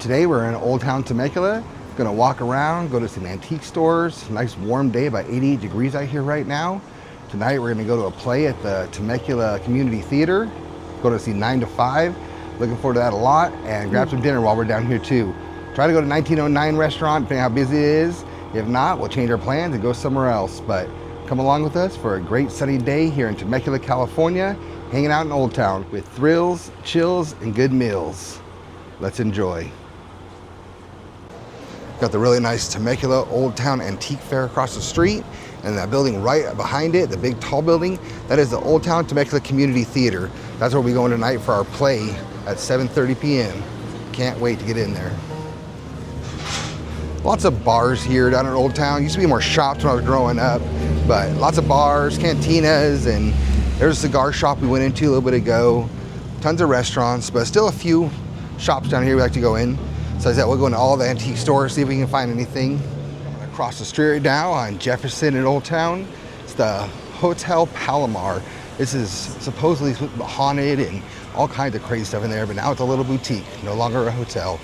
Today we're in Old Town Temecula. Gonna walk around, go to some antique stores. Nice warm day, about 88 degrees out here right now. Tonight we're gonna go to a play at the Temecula Community Theater. Go to see 9 to 5. Looking forward to that a lot, and grab some dinner while we're down here too. Try to go to 1909 restaurant, depending how busy it is. If not, we'll change our plans and go somewhere else. But come along with us for a great sunny day here in Temecula, California, hanging out in Old Town with thrills, chills, and good meals. Let's enjoy. Got the really nice Temecula Old Town Antique Fair across the street, and that building right behind it, the big tall building, that is the Old Town Temecula Community Theater. That's where we're going tonight for our play at 7:30 p.m. Can't wait to get in there. Lots of bars here down in Old Town. Used to be more shops when I was growing up, but lots of bars, cantinas, and there's a cigar shop we went into a little bit ago. Tons of restaurants, but still a few shops down here we like to go in. So I said we'll go into all the antique stores, see if we can find anything. Across the street right now on Jefferson in Old Town, it's the Hotel Palomar. This is supposedly haunted and all kinds of crazy stuff in there, but now it's a little boutique, no longer a hotel.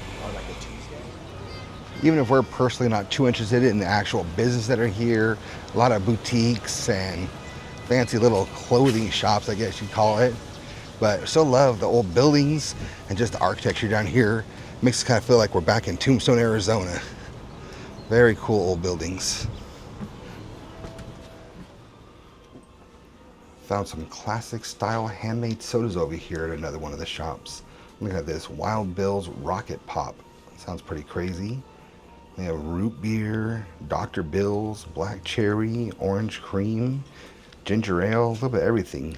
Even if we're personally not too interested in the actual business that are here, a lot of boutiques and fancy little clothing shops, I guess you'd call it. But I still love the old buildings and just the architecture down here. Makes us kind of feel like we're back in Tombstone, Arizona. Very cool old buildings. Found some classic style handmade sodas over here at another one of the shops. Look at this, Wild Bill's Rocket Pop. Sounds pretty crazy. They have root beer, Dr. Bill's, black cherry, orange cream, ginger ale, a little bit of everything.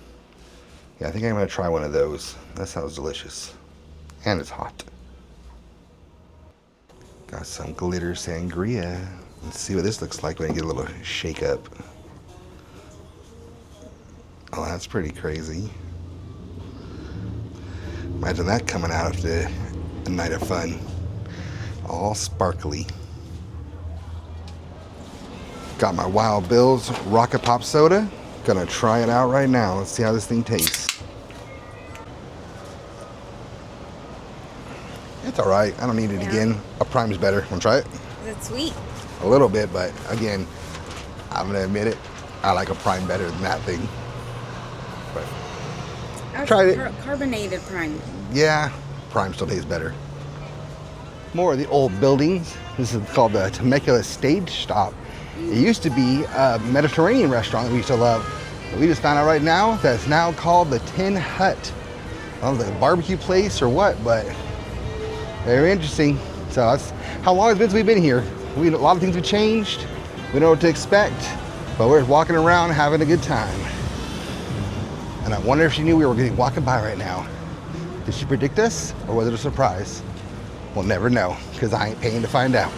Yeah, I think I'm gonna try one of those. That sounds delicious. And it's hot. Got some glitter sangria. Let's see what this looks like when I get a little shake up. Oh, that's pretty crazy. Imagine that coming out after a night of fun. All sparkly. Got my Wild Bill's Rocket Pop soda. Gonna try it out right now. Let's see how this thing tastes. It's all right. I don't need it again. A prime's better. Wanna try it? Is it sweet? A little bit, but again, I'm gonna admit it. I like a prime better than that thing. But tried it. Carbonated prime. Yeah, prime still tastes better. More of the old buildings. This is called the Temecula Stage Stop. It used to be a Mediterranean restaurant that we used to love. But we just found out right now that it's now called the Tin Hut. I don't know if it's a barbecue place or what, but very interesting. So that's how long it's been since we've been here. A lot of things have changed. We don't know what to expect, but we're walking around having a good time. And I wonder if she knew we were walking by right now. Did she predict us, or was it a surprise? We'll never know, because I ain't paying to find out.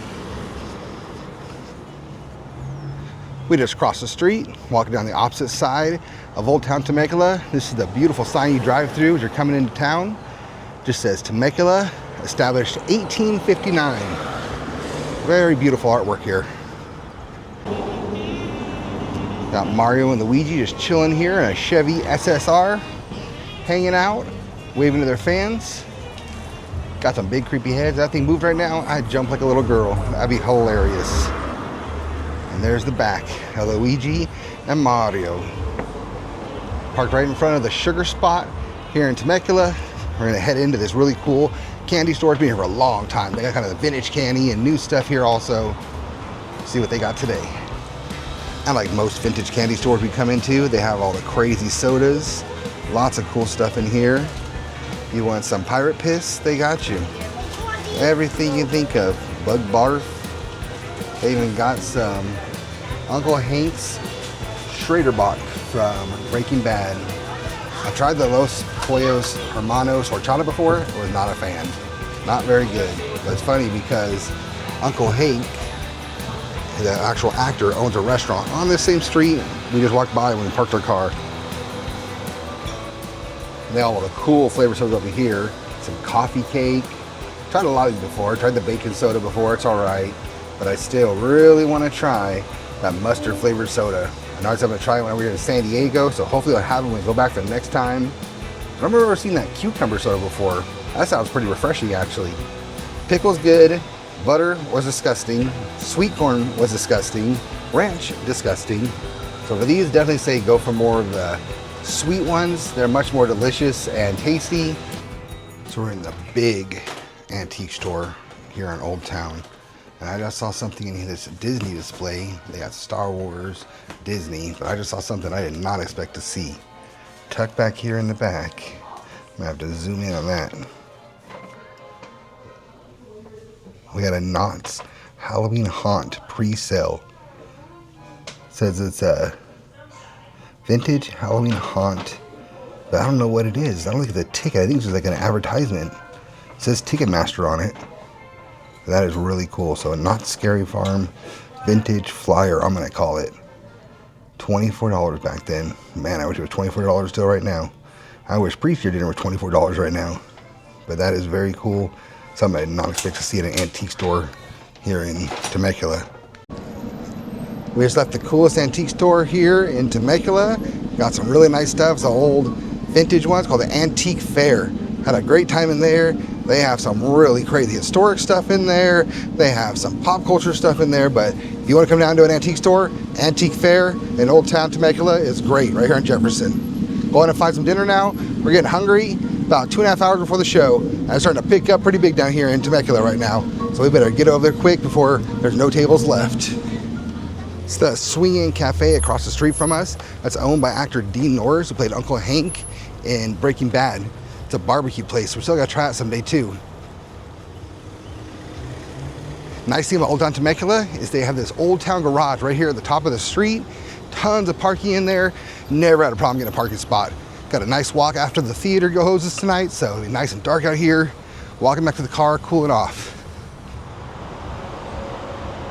We just crossed the street, walking down the opposite side of Old Town Temecula. This is the beautiful sign you drive through as you're coming into town. Just says Temecula, established 1859. Very beautiful artwork here. Got Mario and Luigi just chilling here in a Chevy SSR, hanging out, waving to their fans. Got some big creepy heads. That thing moved right now, I'd jump like a little girl. That'd be hilarious. And there's the back of Luigi and Mario. Parked right in front of the Sugar Spot here in Temecula. We're gonna head into this really cool candy store. It's been here for a long time. They got kind of the vintage candy and new stuff here also. See what they got today. And like most vintage candy stores we come into, they have all the crazy sodas. Lots of cool stuff in here. You want some pirate piss? They got you. Everything you think of. Bug barf. They even got some Uncle Hank's Schraderbach from Breaking Bad. I tried the Los Pollos Hermanos Horchata before. Was not a fan. Not very good. But it's funny because Uncle Hank, the actual actor, owns a restaurant on this same street. We just walked by when we parked our car. They all have the cool flavor sodas over here. Some coffee cake. Tried a lot of these before. Tried the bacon soda before. It's all right. But I still really want to try that mustard flavored soda. I know I'm going to try it when we're in San Diego, so hopefully I'll have it when we go back the next time. I don't remember ever seeing that cucumber soda before. That sounds pretty refreshing, actually. Pickle's good. Butter was disgusting. Sweet corn was disgusting. Ranch, disgusting. So for these, definitely say go for more of the sweet ones. They're much more delicious and tasty. So we're in the big antique store here in Old Town. And I just saw something in here, this Disney display. They got Star Wars, Disney, but I just saw something I did not expect to see. Tucked back here in the back. I'm gonna have to zoom in on that. We got a Knott's Halloween Haunt pre-sale. Says it's a vintage Halloween Haunt, but I don't know what it is. I don't think it's a ticket. I think it's just like an advertisement. It says Ticketmaster on it. That is really cool. So a Knott's Scary Farm vintage flyer, I'm gonna call it. $24 back then. Man, I wish it was $24 still right now. I wish pre-tier dinner was $24 right now. But that is very cool. Something I did not expect to see in an antique store here in Temecula. We just left the coolest antique store here in Temecula. Got some really nice stuff, some old vintage ones called the Antique Fair. Had a great time in there. They have some really crazy historic stuff in there. They have some pop culture stuff in there, but if you want to come down to an antique store, Antique Fair in Old Town Temecula is great right here in Jefferson. Going to find some dinner now. We're getting hungry. About 2.5 hours before the show. And it's starting to pick up pretty big down here in Temecula right now. So we better get over there quick before there's no tables left. It's the Swinging Cafe across the street from us. That's owned by actor Dean Norris, who played Uncle Hank in Breaking Bad. It's a barbecue place. We're still gotta try it someday too. Nice thing about Old Town Temecula is they have this Old Town garage right here at the top of the street. Tons of parking in there. Never had a problem getting a parking spot. Got a nice walk after the theater goes tonight, so it'll be nice and dark out here. Walking back to the car, cooling off.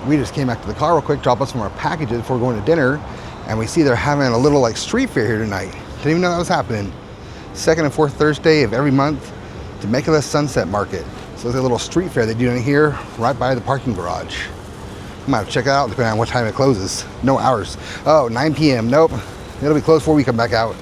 We just came back to the car real quick, drop off some more packages before going to dinner, and we see they're having a little like street fair here tonight. Didn't even know that was happening. Second and fourth Thursday of every month, Temecula Sunset Market. So there's a little street fair they do in here, right by the parking garage. I might have to check it out depending on what time it closes. No hours. Oh, 9 p.m. Nope. It'll be closed before we come back out.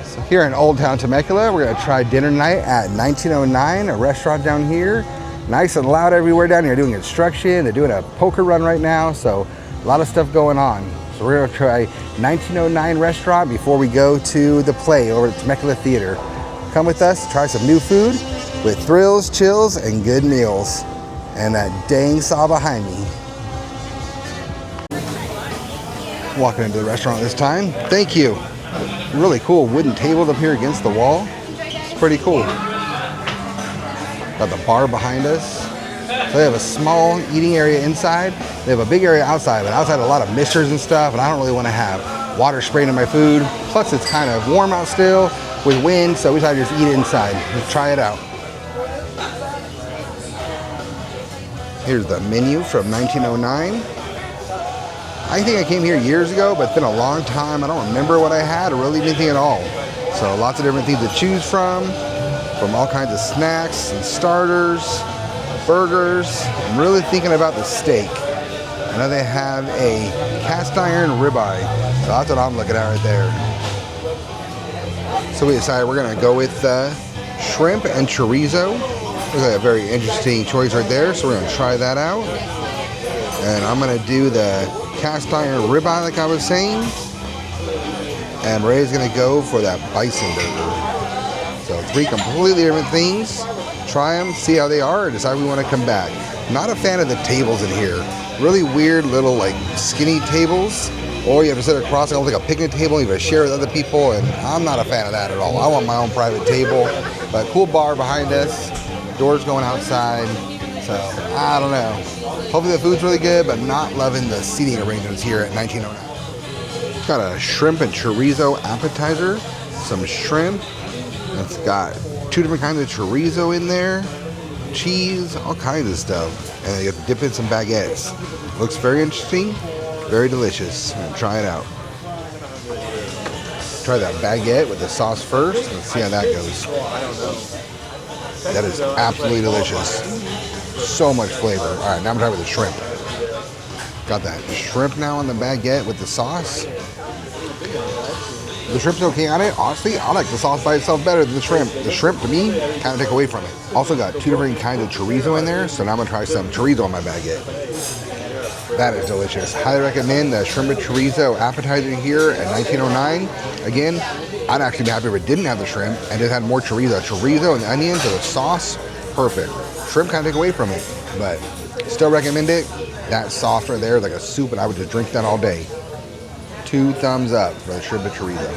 So here in Old Town Temecula, we're gonna try dinner night at 1909, a restaurant down here. Nice and loud everywhere down here, doing construction. They're doing a poker run right now, so a lot of stuff going on. So we're gonna try 1909 restaurant before we go to the play over at Temecula Theater. Come with us, try some new food with thrills, chills, and good meals. And that dang saw behind me. Walking into the restaurant this time. Thank you. Really cool wooden tables up here against the wall. It's pretty cool. Got the bar behind us. So they have a small eating area inside. They have a big area outside, but outside a lot of misters and stuff, and I don't really want to have water spraying in my food. Plus it's kind of warm out still with wind, so we decided to just eat it inside. Let's try it out. Here's the menu from 1909. I think I came here years ago, but it's been a long time. I don't remember what I had or really anything at all. So lots of different things to choose from all kinds of snacks and starters, burgers. I'm really thinking about the steak. I know they have a cast iron ribeye, so that's what I'm looking at right there. So we decided we're gonna go with shrimp and chorizo. Looks like a very interesting choice right there, so we're gonna try that out. And I'm gonna do the cast iron ribeye like I was saying. And Ray's gonna go for that bison burger. So 3 completely different things. Try them, see how they are, and decide we want to come back. Not a fan of the tables in here. Really weird little like skinny tables. Or you have to sit across like a picnic table and you have to share with other people, and I'm not a fan of that at all. I want my own private table. But cool bar behind us. Doors going outside. So I don't know. Hopefully the food's really good, but not loving the seating arrangements here at 1909. Got a shrimp and chorizo appetizer. Some shrimp. It's got 2 different kinds of chorizo in there, cheese, all kinds of stuff. And you have to dip in some baguettes. Looks very interesting, very delicious. I'm gonna try it out. Try that baguette with the sauce first. Let's see how that goes. That is absolutely delicious. So much flavor. All right, now I'm trying with the shrimp. Got that shrimp now on the baguette with the sauce. The shrimp's okay on it. Honestly, I like the sauce by itself better than the shrimp. The shrimp, to me, kind of take away from it. Also got 2 different kinds of chorizo in there, so now I'm going to try some chorizo on my baguette. That is delicious. Highly recommend the shrimp and chorizo appetizer here at 1909. Again, I'd actually be happy if it didn't have the shrimp and just had more chorizo. Chorizo and the onions or the sauce, perfect. Shrimp kind of take away from it, but still recommend it. That sauce right there is like a soup, and I would just drink that all day. 2 thumbs up for the shrimp and chorizo.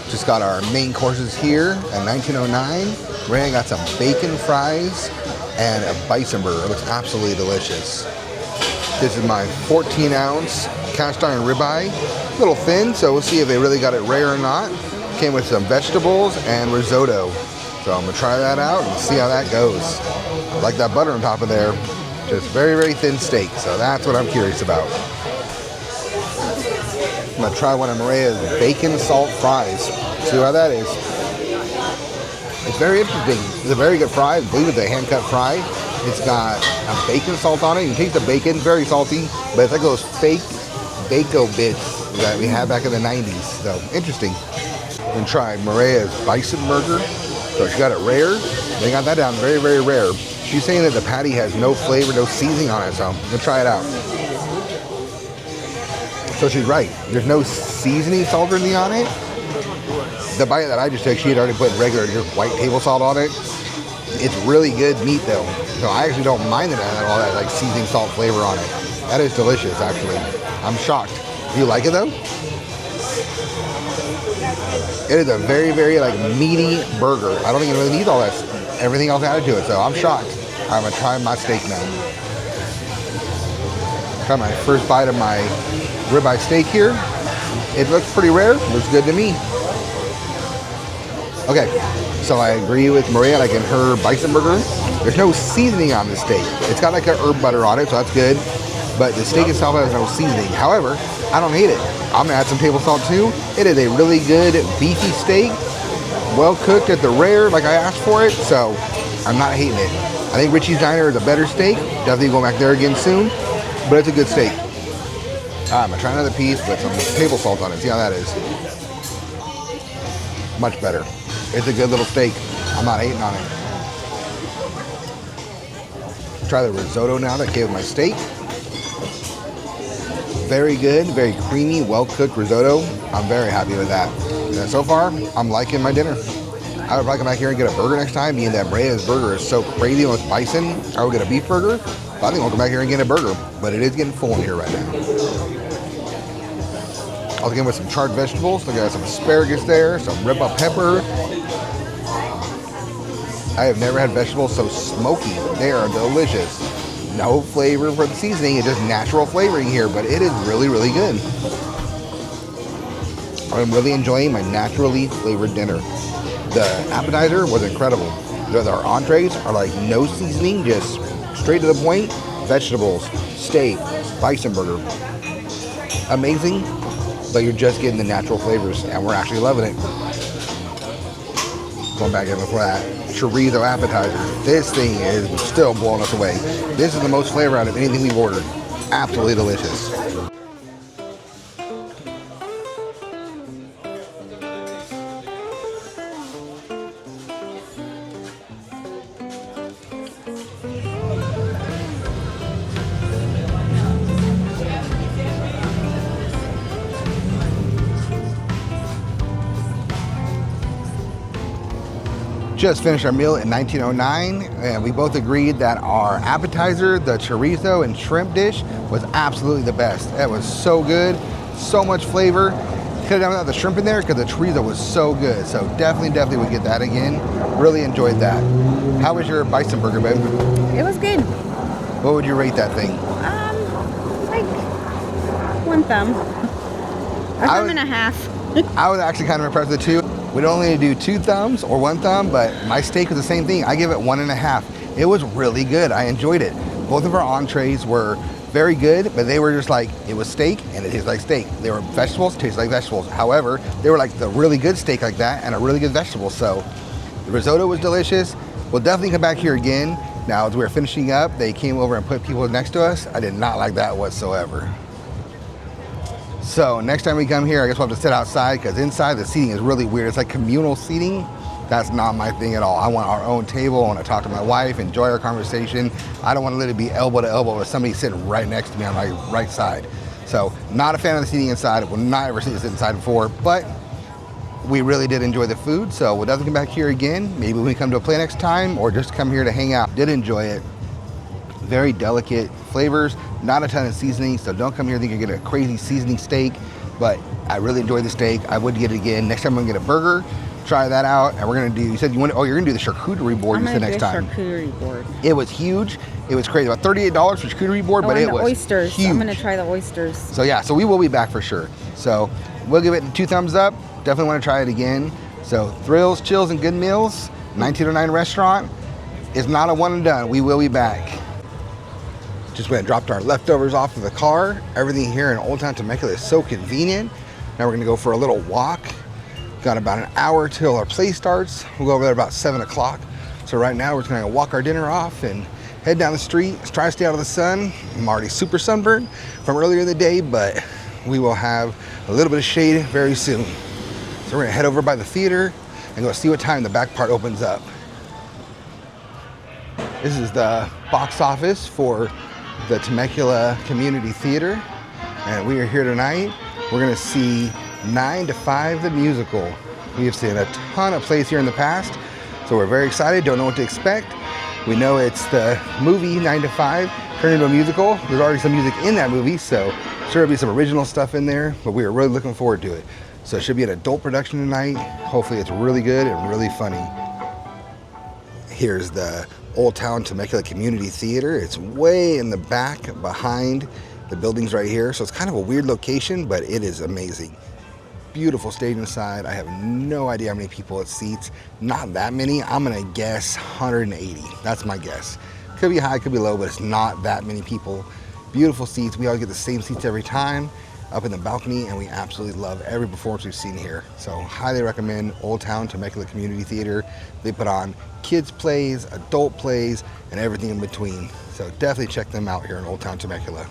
Just got our main courses here at 1909. Ray got some bacon fries and a bison burger. It looks absolutely delicious. This is my 14-ounce cast iron ribeye. A little thin, so we'll see if they really got it rare or not. Came with some vegetables and risotto. So I'm gonna try that out and see how that goes. I like that butter on top of there. Just very, very thin steak, so that's what I'm curious about. I'm gonna try one of Maria's bacon salt fries. See how that is. It's very interesting. It's a very good fry. I believe it's a hand-cut fry. It's got a bacon salt on it. You can taste the bacon, very salty, but it's like those fake Bako bits that we had back in the 90s. So, interesting. I'm gonna try Maria's bison burger. So she got it rare. They got that down very, very rare. She's saying that the patty has no flavor, no seasoning on it, so I'm gonna try it out. So she's right. There's no seasoning salt or anything on it. The bite that I just took, she had already put regular just white table salt on it. It's really good meat though. So I actually don't mind it having all that like seasoning salt flavor on it. That is delicious actually. I'm shocked. Do you like it though? It is a very, very like meaty burger. I don't think it really needs all that, everything else added to it. So I'm shocked. I'm gonna try my steak now. Try my first bite of my ribeye steak here. It looks pretty rare. Looks good to me. Okay, so I agree with Maria, like in her bison burger, there's no seasoning on the steak. It's got like a herb butter on it, so that's good. But the steak itself has no seasoning. However, I don't hate it. I'm gonna add some table salt too. It is a really good beefy steak, well cooked at the rare, like I asked for it. So I'm not hating it. I think Richie's Diner is a better steak. Definitely going back there again soon. But it's a good steak. I'm gonna try another piece with some table salt on it. See how that is. Much better. It's a good little steak. I'm not hating on it. Try the risotto now that came with my steak. Very good, very creamy, well-cooked risotto. I'm very happy with that. And so far, I'm liking my dinner. I would probably come back here and get a burger next time, being that Brea's burger is so crazy with bison. I would get a beef burger, but I think I'll come back here and get a burger. But it is getting full in here right now. I'll begin with some charred vegetables. Look at some asparagus there, some rip-up pepper. I have never had vegetables so smoky. They are delicious. No flavor for the seasoning, it's just natural flavoring here, but it is really, really good. I'm really enjoying my naturally flavored dinner. The appetizer was incredible. Our entrees are like no seasoning, just straight to the point. Vegetables, steak, bison burger. Amazing, but you're just getting the natural flavors, and we're actually loving it. Going back in before that, chorizo appetizer. This thing is still blowing us away. This is the most flavor out of anything we've ordered. Absolutely delicious. Just finished our meal in 1909, and we both agreed that our appetizer, the chorizo and shrimp dish, was absolutely the best. It was so good, so much flavor. Could have done without the shrimp in there because the chorizo was so good. So definitely would get that again. Really enjoyed that. How was your bison burger, babe? It was good. What would you rate that thing? Like 1 thumb. A thumb and a half. I was actually kind of impressed with the two. We'd only do 2 thumbs or 1 thumb, but my steak was the same thing. I give it 1.5. It was really good. I enjoyed it. Both of our entrees were very good, but they were just like, it was steak and it tastes like steak. They were vegetables, tastes like vegetables. However, they were like the really good steak like that and a really good vegetable. So the risotto was delicious. We'll definitely come back here again. Now, as we were finishing up, they came over and put people next to us. I did not like that whatsoever. So next time we come here, I guess we'll have to sit outside because inside the seating is really weird. It's like communal seating. That's not my thing at all. I want our own table. I want to talk to my wife, enjoy our conversation. I don't want to let it be elbow to elbow with somebody sitting right next to me on my right side. So not a fan of the seating inside. I will not ever see this inside before, but we really did enjoy the food. So we'll definitely come back here again. Maybe when we come to a play next time or just come here to hang out. Did enjoy it. Very delicate flavors, not a ton of seasoning. So don't come here thinking you're getting a crazy seasoning steak, but I really enjoyed the steak. I would get it again. Next time I'm gonna get a burger. Try that out, and we're gonna do. You said you want. Oh, you're gonna do the charcuterie board. You said next time. Charcuterie board. It was huge. It was crazy. About $38 for charcuterie board, but it was oysters. Huge. I'm gonna try the oysters. So yeah, so we will be back for sure. So we'll give it 2 thumbs up. Definitely want to try it again. So thrills, chills, and good meals. 1909 restaurant is not a one and done. We will be back. Just went and dropped our leftovers off of the car. Everything here in Old Town Temecula is so convenient. Now we're gonna go for a little walk. Got about an hour till our play starts. We'll go over there about 7 o'clock. So right now we're just gonna walk our dinner off and head down the street, try to stay out of the sun. I'm already super sunburned from earlier in the day, but we will have a little bit of shade very soon. So we're gonna head over by the theater and go see what time the back part opens up. This is the box office for the Temecula Community Theater. And we are here tonight. We're gonna see 9 to 5, the musical. We have seen a ton of plays here in the past, so we're very excited, don't know what to expect. We know it's the movie 9 to 5 turned into a musical. There's already some music in that movie, so sure there'll be some original stuff in there, but we are really looking forward to it. So it should be an adult production tonight. Hopefully it's really good and really funny. Here's the Old Town Temecula Community Theater. It's way in the back behind the buildings right here, so it's kind of a weird location, but it is amazing. Beautiful stage inside. I have no idea how many people it seats. Not that many. I'm gonna guess 180. That's my guess. Could be high, could be low, but it's not that many people. Beautiful seats. We always get the same seats every time up in the balcony, and we absolutely love every performance we've seen here. So highly recommend Old Town Temecula Community Theater. They put on kids plays, adult plays, and everything in between. So definitely check them out here in Old Town Temecula.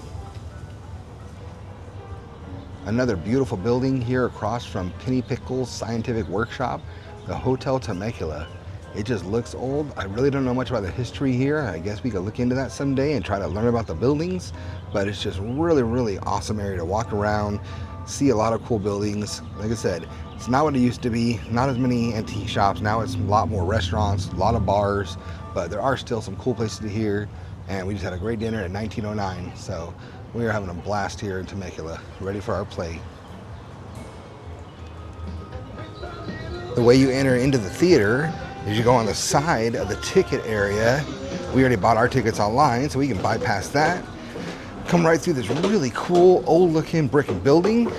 Another beautiful building here across from Penny Pickle's Scientific Workshop, the Hotel Temecula. It just looks old. I really don't know much about the history here. I guess we could look into that someday and try to learn about the buildings, but it's just really, really awesome area to walk around, see a lot of cool buildings. Like I said, it's not what it used to be, not as many antique shops. Now it's a lot more restaurants, a lot of bars, but there are still some cool places to hear, and we just had a great dinner at 1909, so we are having a blast here in Temecula, ready for our play. The way you enter into the theater is you go on the side of the ticket area. We already bought our tickets online, so we can bypass that. Come right through this really cool, old-looking brick building.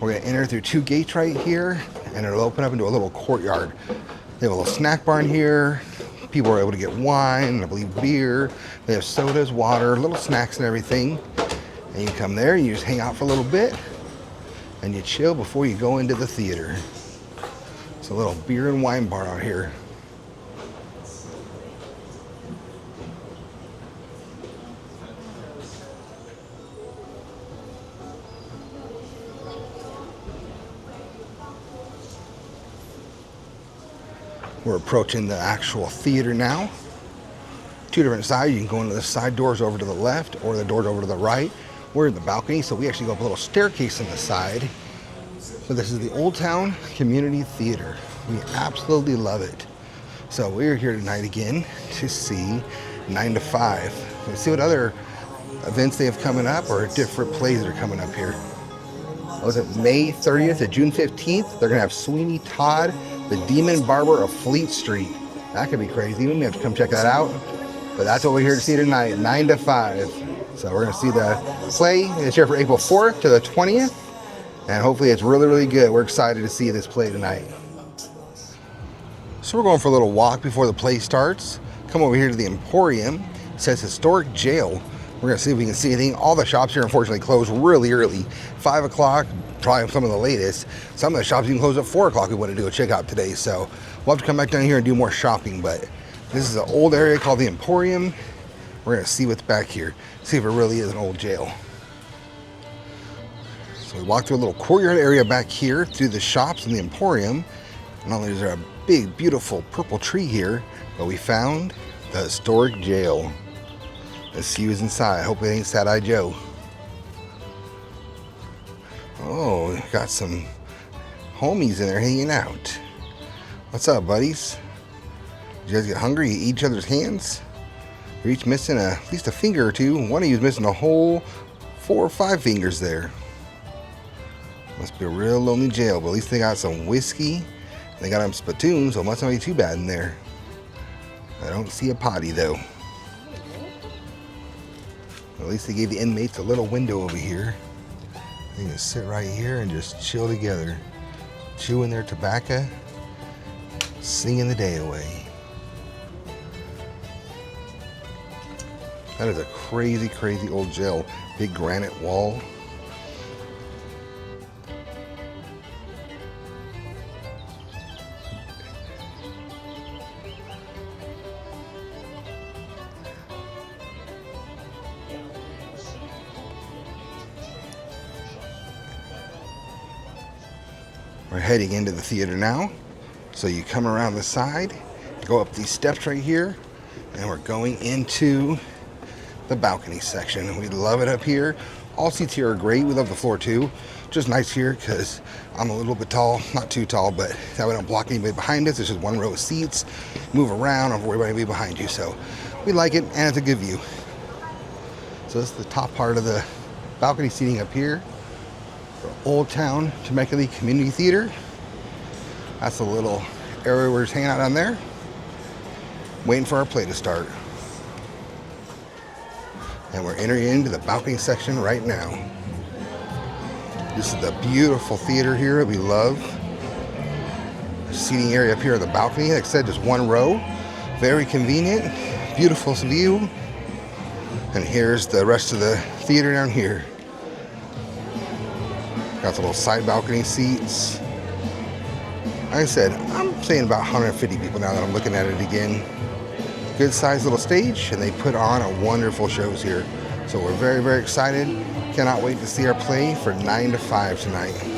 We're gonna enter through 2 gates right here, and it'll open up into a little courtyard. They have a little snack bar in here. People are able to get wine, I believe beer. They have sodas, water, little snacks and everything. And you come there, you just hang out for a little bit, and you chill before you go into the theater. It's a little beer and wine bar out here. We're approaching the actual theater now. 2 different sides. You can go into the side doors over to the left or the doors over to the right. We're in the balcony, so we actually go up a little staircase on the side. So this is the Old Town Community Theater. We absolutely love it. So we're here tonight again to see 9 to 5. Let's see what other events they have coming up or different plays that are coming up here. Was it May 30th to June 15th? They're gonna have Sweeney Todd, the Demon Barber of Fleet Street. That could be crazy. We may have to come check that out. But that's what we're here to see tonight, 9 to 5. So we're gonna see the play. It's here for April 4th to the 20th. And hopefully it's really, really good. We're excited to see this play tonight. So we're going for a little walk before the play starts. Come over here to the Emporium. It says Historic Jail. We're gonna see if we can see anything. All the shops here unfortunately close really early. 5 o'clock, probably some of the latest. Some of the shops even close at 4 o'clock we want to do a checkout today. So we'll have to come back down here and do more shopping, but this is an old area called the Emporium. We're gonna see what's back here. See if it really is an old jail. So we walked through a little courtyard area back here through the shops and the Emporium. Not only is there a big, beautiful purple tree here, but we found the historic jail. Let's see who's inside. Hope it ain't Sad-Eye Joe. Oh, got some homies in there hanging out. What's up, buddies? Did you guys get hungry? You eat each other's hands? You're each missing at least a finger or two. One of you is missing a whole 4 or 5 fingers there. Must be a real lonely jail, but at least they got some whiskey. They got them spittoons, so it must not be too bad in there. I don't see a potty though. At least they gave the inmates a little window over here. They can sit right here and just chill together, chewing their tobacco, singing the day away. That is a crazy, crazy old jail. Big granite wall. We're heading into the theater now. So you come around the side, go up these steps right here, and we're going into the balcony section. We love it up here. All seats here are great. We love the floor too. Just nice here because I'm a little bit tall, not too tall, but that way don't block anybody behind us. It's just one row of seats. Move around, don't worry about anybody behind you. So we like it, and it's a good view. So this is the top part of the balcony seating up here. Old Town Temecula Community Theater. That's a little area we're just hanging out on there, waiting for our play to start. And we're entering into the balcony section right now. This is the beautiful theater here that we love. Seating area up here at the balcony, like I said, just one row. Very convenient, beautiful view. And here's the rest of the theater down here. Got the little side balcony seats. Like I said, I'm saying about 150 people now that I'm looking at it again. Good sized little stage, and they put on a wonderful shows here. So we're very, very excited. Cannot wait to see our play for 9 to 5 tonight.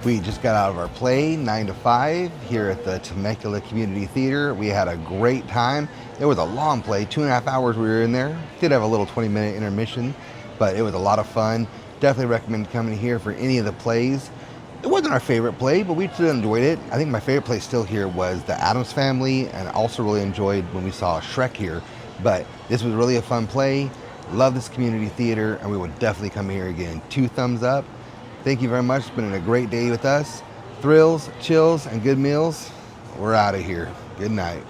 We just got out of our play, 9 to 5, here at the Temecula Community Theater. We had a great time. It was a long play, 2.5 hours we were in there. Did have a little 20-minute intermission, but it was a lot of fun. Definitely recommend coming here for any of the plays. It wasn't our favorite play, but we still enjoyed it. I think my favorite play still here was The Addams Family, and I also really enjoyed when we saw Shrek here. But this was really a fun play. Love this community theater, and we will definitely come here again. 2 thumbs up. Thank you very much. It's been a great day with us. Thrills, chills, and good meals. We're out of here. Good night.